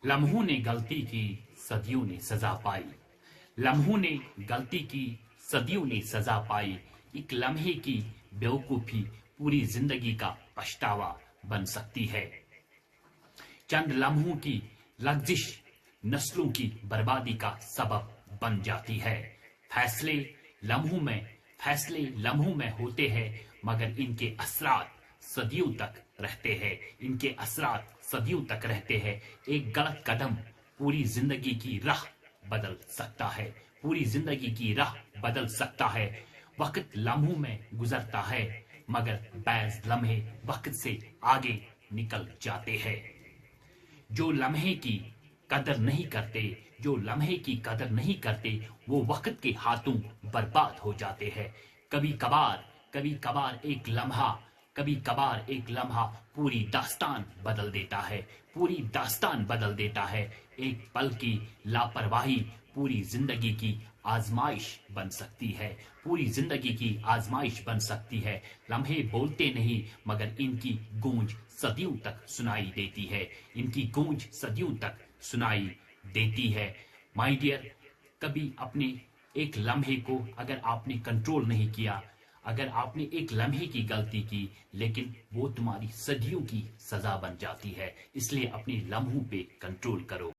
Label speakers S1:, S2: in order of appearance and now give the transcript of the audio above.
S1: लम्हों ने गलती की, सदियों ने सजा पाई। लम्हों ने गलती की, सदियों ने सजा पाई। एक लम्हे की बेवकूफी पूरी जिंदगी का पछतावा बन सकती है। चंद लम्हों की लग्जिश नस्लों की बर्बादी का सबब बन जाती है। फैसले लम्हों में होते हैं, मगर इनके असरात सदियों तक रहते हैं। इनके असरात सदियों तक रहते हैं। एक गलत कदम पूरी जिंदगी की राह बदल सकता है। पूरी जिंदगी की राह बदल सकता है। वक्त लम्हों में गुजरता है, मगर बैज लम्हे वक्त से आगे निकल जाते हैं। जो लम्हे की कदर नहीं करते, जो लम्हे की कदर नहीं करते, वो वक्त के हाथों बर्बाद हो जाते हैं। कभी कभार एक लम्हा पूरी दास्तान बदल देता है। पूरी दास्तान बदल देता है। एक पल की लापरवाही पूरी जिंदगी की आजमाइश बन सकती है। पूरी जिंदगी की आजमाइश बन सकती है। लम्हे बोलते नहीं, मगर इनकी गूंज सदियों तक सुनाई देती है। इनकी गूंज सदियों तक सुनाई देती है। माय डियर, कभी अपने एक लम्हे को अगर आपने कंट्रोल नहीं किया, अगर आपने एक लम्हे की गलती की, लेकिन वो तुम्हारी सदियों की सजा बन जाती है। इसलिए अपने लम्हों पे कंट्रोल करो।